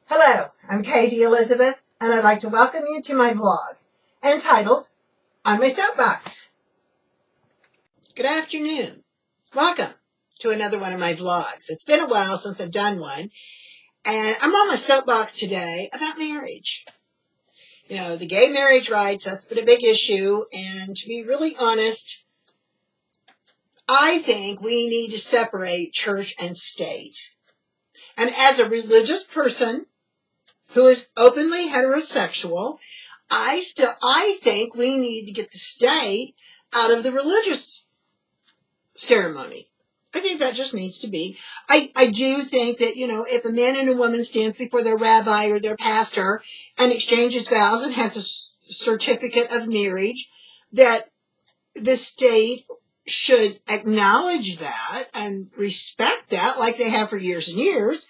Hello, I'm Katie Elizabeth, and I'd like to welcome you to my vlog entitled On My Soapbox. Good afternoon. Welcome to another one of my vlogs. It's been a while since I've done one, and I'm on my soapbox today about marriage. You know, the gay marriage rights, that's been a big issue, and to be really honest, I think we need to separate church and state. And as a religious person who is openly heterosexual, I think we need to get the state out of the religious ceremony. I think that just needs to be. I do think that, you know, if a man and a woman stands before their rabbi or their pastor and exchanges vows and has a certificate of marriage, that the state should acknowledge that and respect that like they have for years and years.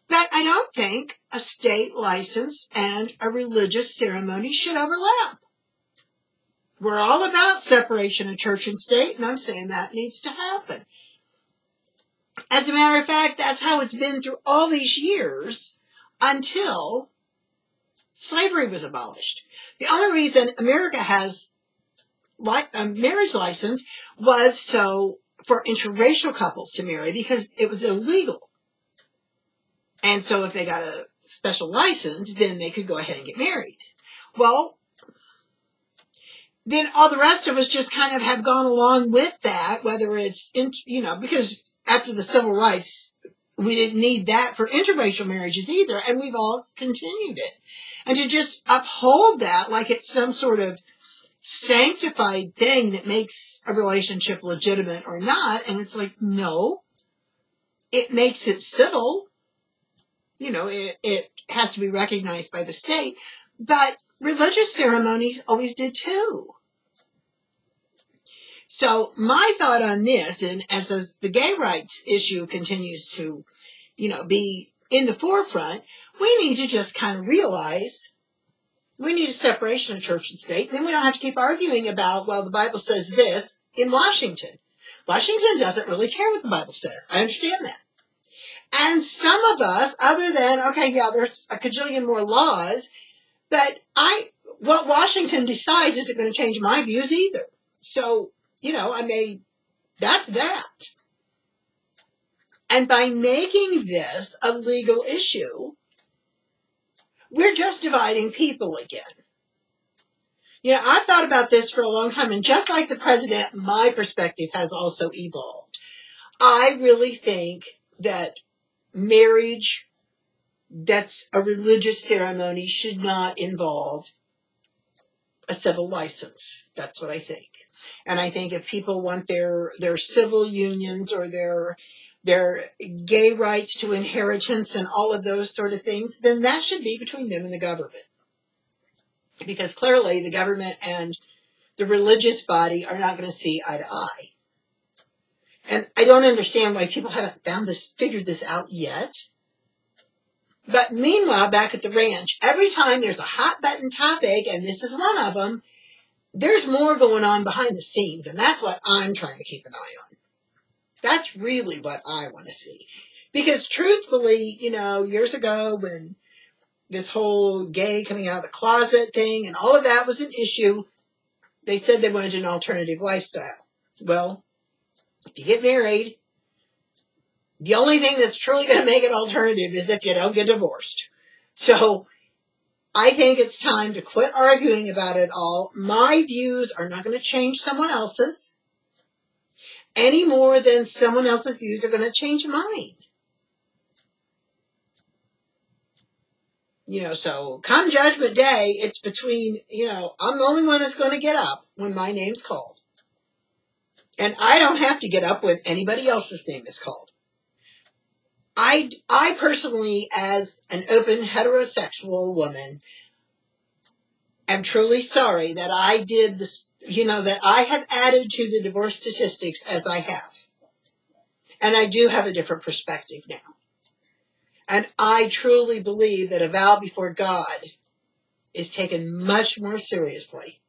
But I don't think a state license and a religious ceremony should overlap. We're all about separation of church and state, and I'm saying that needs to happen. As a matter of fact, that's how it's been through all these years until slavery was abolished. The only reason America has a marriage license was so for interracial couples to marry, because it was illegal. And so if they got a special license, then they could go ahead and get married. Well, then all the rest of us just kind of have gone along with that, whether it's, because after the civil rights, we didn't need that for interracial marriages either, and we've all continued it. And to just uphold that like it's some sort of sanctified thing that makes a relationship legitimate or not, and it's like, no, it makes it civil. You know, it has to be recognized by the state, but religious ceremonies always did too. So my thought on this, and as the gay rights issue continues to, be in the forefront, we need to just kind of realize we need a separation of church and state. Then we don't have to keep arguing about, well, the Bible says this in Washington. Washington doesn't really care what the Bible says. I understand that. And some of us, other than, okay, yeah, there's a cajillion more laws, but what Washington decides isn't going to change my views either. So, that's that. And by making this a legal issue, we're just dividing people again. I've thought about this for a long time, and just like the president, my perspective has also evolved. I really think that marriage that's a religious ceremony should not involve a civil license. That's what I think. And I think if people want their civil unions or their gay rights to inheritance and all of those sort of things, then that should be between them and the government. Because clearly the government and the religious body are not going to see eye to eye. And I don't understand why people haven't figured this out yet. But meanwhile, back at the ranch, every time there's a hot button topic, and this is one of them, there's more going on behind the scenes. And that's what I'm trying to keep an eye on. That's really what I want to see. Because truthfully, years ago when this whole gay coming out of the closet thing and all of that was an issue, they said they wanted an alternative lifestyle. Well, if you get married, the only thing that's truly going to make it alternative is if you don't get divorced. So I think it's time to quit arguing about it all. My views are not going to change someone else's any more than someone else's views are going to change mine. So come Judgment Day, it's between, I'm the only one that's going to get up when my name's called. And I don't have to get up when anybody else's name is called. I personally, as an open heterosexual woman, am truly sorry that I did this, that I have added to the divorce statistics as I have. And I do have a different perspective now. And I truly believe that a vow before God is taken much more seriously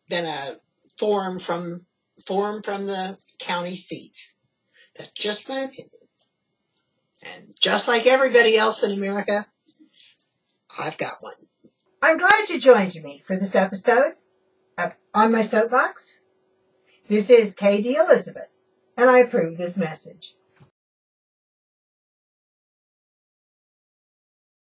than a form from the county seat. That's just my opinion. And just like everybody else in America, I've got one. I'm glad you joined me for this episode of On My Soapbox. This is K.D. Elizabeth, and I approve this message.